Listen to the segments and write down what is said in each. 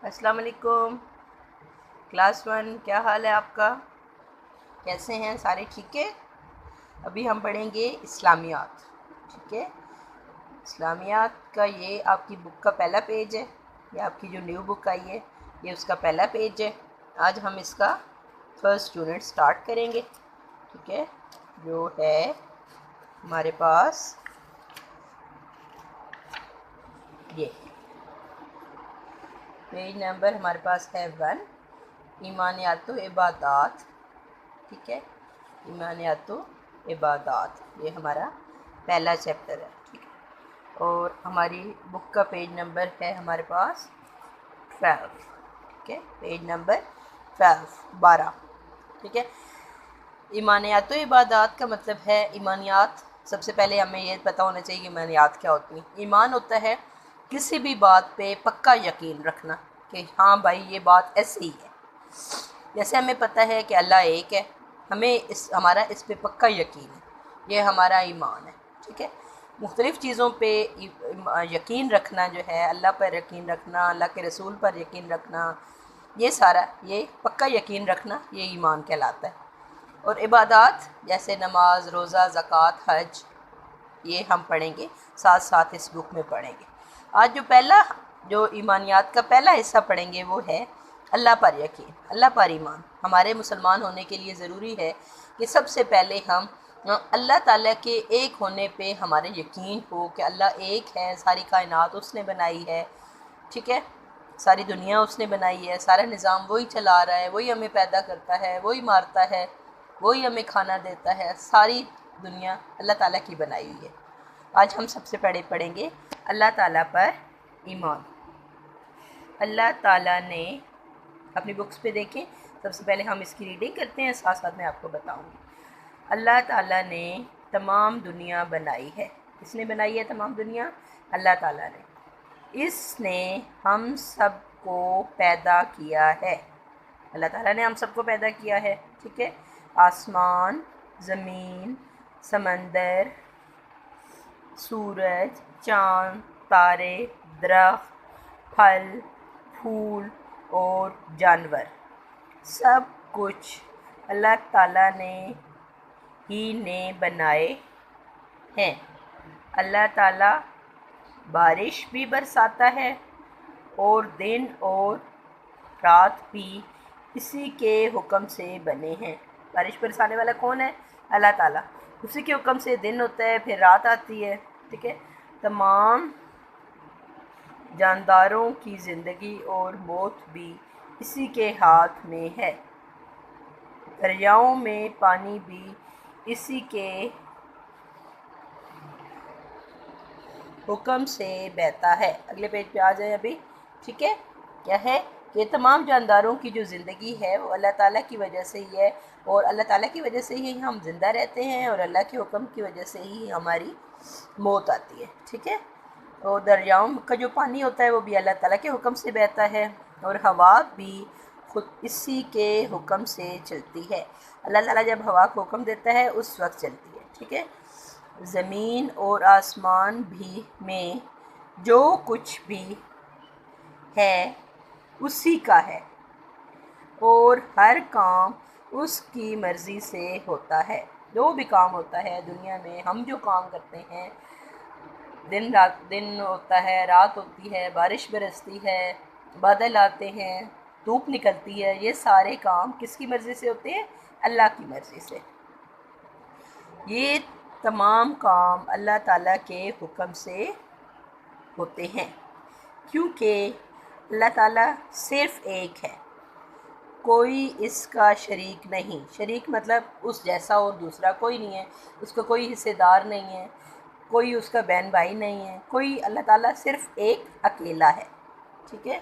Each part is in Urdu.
السلام علیکم کلاس 1، کیا حال ہے آپ کا؟ کیسے ہیں سارے؟ ٹھیک ہے؟ ابھی ہم پڑھیں گے اسلامیات. ٹھیک ہے، اسلامیات کا یہ آپ کی بک کا پہلا پیج ہے. یہ آپ کی جو نیو بک آئی ہے یہ اس کا پہلا پیج ہے. آج ہم اس کا فرسٹ یونٹ سٹارٹ کریں گے. ٹھیک ہے، جو ہے ہمارے پاس یہ پیج نمبر ہمارے پاس ہے 1، ایمانیات و عبادات. ٹھیک ہے، ایمانیات و عبادات یہ ہمارا پہلا چیپٹر ہے. ٹھیک ہے، اور ہماری بک کا پیج نمبر ہے ہمارے پاس 12. ٹھیک ہے، پیج نمبر 12. ٹھیک ہے، ایمانیات و عبادات کا مطلب ہے ایمانیات. سب سے پہلے ہمیں یہ پتہ ہونا چاہیے کہ ایمانیات کیا ہوتی ہیں. ایمان ہوتا ہے کسی بھی بات پہ پکا یقین رکھنا کہ ہاں بھائی یہ بات ایسے ہی ہے. جیسے ہمیں پتہ ہے کہ اللہ ایک ہے، ہمیں ہمارا اس پہ پکا یقین ہے، یہ ہمارا ایمان ہے. ٹھیک ہے، مختلف چیزوں پہ یقین رکھنا جو ہے، اللہ پر یقین رکھنا، اللہ کے رسول پر یقین رکھنا، یہ سارا یہ پکا یقین رکھنا یہ ایمان کہلاتا ہے. اور عبادات جیسے نماز، روزہ، زکوٰۃ، حج یہ ہم پڑھیں گے، ساتھ ساتھ اس بک میں پڑھیں گے. آج جو ایمانیات کا پہلا حصہ پڑھیں گے وہ ہے اللہ پر یقین، اللہ پر ایمان. ہمارے مسلمان ہونے کے لیے ضروری ہے کہ سب سے پہلے ہم اللہ تعالیٰ کے ایک ہونے پہ ہمارے یقین ہو کہ اللہ ایک ہے، ساری کائنات اس نے بنائی ہے. ٹھیک ہے، ساری دنیا اس نے بنائی ہے، سارا نظام وہی چلا رہا ہے، وہی ہمیں پیدا کرتا ہے، وہی مارتا ہے، وہی ہمیں کھانا دیتا ہے. ساری دنیا اللہ تعالیٰ کی بنائی ہوئی ہے. آج ہم سب سے پہلے پڑھیں گے اللہ تعالیٰ پر ایمان. اللہ تعالیٰ نے اپنی بکس پہ دیکھیں، سب سے پہلے ہم اس کی ریڈنگ کرتے ہیں، ساتھ ساتھ میں آپ کو بتاؤں گی. اللہ تعالیٰ نے تمام دنیا بنائی ہے. کس نے بنائی ہے تمام دنیا؟ اللہ تعالیٰ نے. اس نے ہم سب کو پیدا کیا ہے. اللہ تعالیٰ نے ہم سب کو پیدا کیا ہے. ٹھیک ہے، آسمان، زمین، سمندر، سورج، چاند، تارے، درخت، پھل، پھول اور جانور، سب کچھ اللہ تعالیٰ ہی نے بنائے ہیں. اللہ تعالیٰ بارش بھی برساتا ہے اور دن اور رات بھی اسی کے حکم سے بنے ہیں. بارش برسانے والا کون ہے؟ اللہ تعالیٰ. اسی کے حکم سے دن ہوتا ہے، پھر رات آتی ہے. ٹھیک ہے، تمام جانداروں کی زندگی اور موت بھی اسی کے ہاتھ میں ہے. دریاؤں میں پانی بھی اسی کے حکم سے بہتا ہے. اگلے پیج پہ آ جائیں ابھی. ٹھیک ہے، کیا ہے کہ تمام جانداروں کی جو زندگی ہے وہ اللہ تعالیٰ کی وجہ سے ہی ہے، اور اللہ تعالیٰ کی وجہ سے ہی ہم زندہ رہتے ہیں، اور اللہ کے حکم کی وجہ سے ہی ہماری موت آتی ہے. ٹھیک ہے، اور دریاؤں کا جو پانی ہوتا ہے وہ بھی اللہ تعالیٰ کے حکم سے بہتا ہے، اور ہوا بھی خود اسی کے حکم سے چلتی ہے. اللہ تعالیٰ جب ہوا کو حکم دیتا ہے اس وقت چلتی ہے. ٹھیک ہے، زمین اور آسمان بھی میں جو کچھ بھی ہے اسی کا ہے، اور ہر کام اس کی مرضی سے ہوتا ہے. جو بھی کام ہوتا ہے دنیا میں، ہم جو کام کرتے ہیں، دن ہوتا ہے، رات ہوتی ہے، بارش برستی ہے، بادل آتے ہیں، دھوپ نکلتی ہے، یہ سارے کام کس کی مرضی سے ہوتے ہیں؟ اللہ کی مرضی سے. یہ تمام کام اللہ تعالیٰ کے حکم سے ہوتے ہیں، کیونکہ اللہ تعالیٰ صرف ایک ہے، کوئی اس کا شریک نہیں. شریک مطلب اس جیسا اور دوسرا کوئی نہیں ہے، اس کا کوئی حصے دار نہیں ہے، کوئی اس کا بہن بھائی نہیں ہے، کوئی. اللہ تعالیٰ صرف ایک اکیلا ہے. ٹھیک ہے،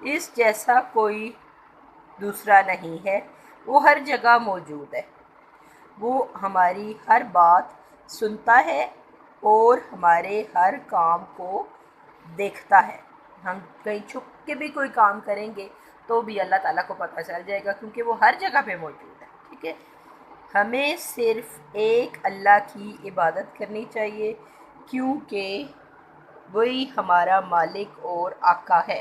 اس جیسا کوئی دوسرا نہیں ہے. وہ ہر جگہ موجود ہے، وہ ہماری ہر بات سنتا ہے اور ہمارے ہر کام کو دیکھتا ہے. ہم کہیں چھپ کے بھی کوئی کام کریں گے تو بھی اللہ تعالیٰ کو پتہ چل جائے گا، کیونکہ وہ ہر جگہ پہ موجود ہے. ٹھیک ہے، ہمیں صرف ایک اللہ کی عبادت کرنی چاہیے، کیونکہ وہی ہمارا مالک اور آقا ہے.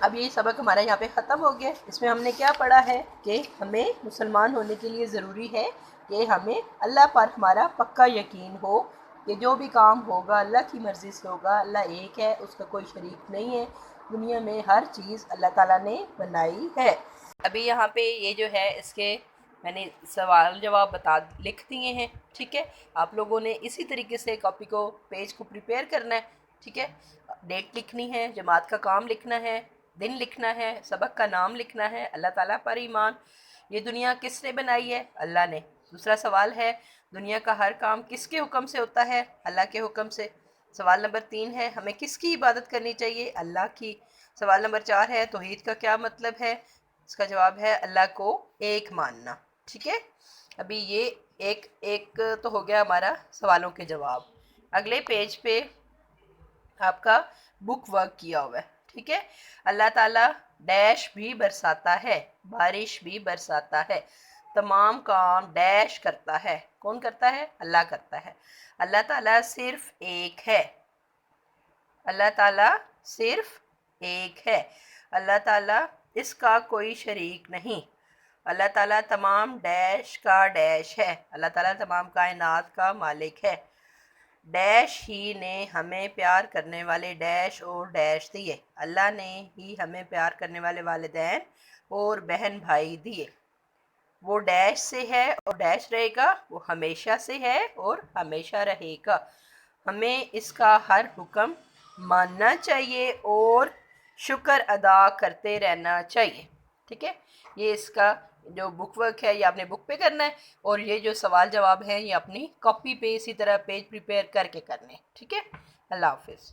اب یہ سبق ہمارا یہاں پہ ختم ہو گیا. اس میں ہم نے کیا پڑھا ہے کہ ہمیں مسلمان ہونے کے لیے ضروری ہے کہ ہمیں اللہ پر ہمارا پکا یقین ہو کہ جو بھی کام ہوگا اللہ کی مرضی سے ہوگا. اللہ ایک ہے، اس کا کوئی شریک نہیں ہے. دنیا میں ہر چیز اللہ تعالیٰ نے بنائی ہے. ابھی یہاں پہ یہ جو ہے اس کے میں نے سوال جواب لکھ دیے ہیں. ٹھیک ہے، آپ لوگوں نے اسی طریقے سے کاپی کو پیج کو پریپیئر کرنا ہے. ٹھیک ہے، ڈیٹ لکھنی ہے، جماعت کا کام لکھنا ہے، دن لکھنا ہے، سبق کا نام لکھنا ہے، اللہ تعالیٰ پر ایمان. یہ دنیا کس نے بنائی ہے؟ اللہ نے. دوسرا سوال ہے دنیا کا ہر کام کس کے حکم سے ہوتا ہے؟ اللہ کے حکم سے. سوال نمبر 3 ہے ہمیں کس کی عبادت کرنی چاہیے؟ اللہ کی. سوال نمبر 4 ہے توحید کا کیا مطلب ہے؟ اس کا جواب ہے اللہ کو ایک ماننا. ٹھیک ہے، ابھی یہ ایک تو ہو گیا ہمارا سوالوں کے جواب. اگلے پیج پہ آپ کا بک ورک کیا ہوا ہے. ٹھیک ہے، اللہ تعالیٰ ڈیش بھی برساتا ہے، بارش بھی برساتا ہے، تمام کام ڈیش کرتا ہے. کون کرتا ہے؟ اللہ کرتا ہے. اللہ تعالیٰ صرف ایک ہے. اللہ تعالیٰ صرف ایک ہے. اللہ تعالیٰ اس کا کوئی شریک نہیں. اللہ تعالیٰ تمام ڈیش کا ڈیش ہے. اللہ تعالیٰ تمام کائنات کا مالک ہے. ڈیش ہی نے ہمیں پیار کرنے والے ڈیش اور ڈیش دیے. اللہ نے ہی ہمیں پیار کرنے والے والدین اور بہن بھائی دیے. وہ ڈیش سے ہے اور ڈیش رہے گا. وہ ہمیشہ سے ہے اور ہمیشہ رہے گا. ہمیں اس کا ہر حکم ماننا چاہیے اور شکر ادا کرتے رہنا چاہیے. ٹھیک ہے، یہ اس کا جو بک ورک ہے یہ آپ نے بک پہ کرنا ہے، اور یہ جو سوال جواب ہیں یہ اپنی کاپی پہ اسی طرح پیج پریپیئر کر کے کرنے. ٹھیک ہے، اللہ حافظ.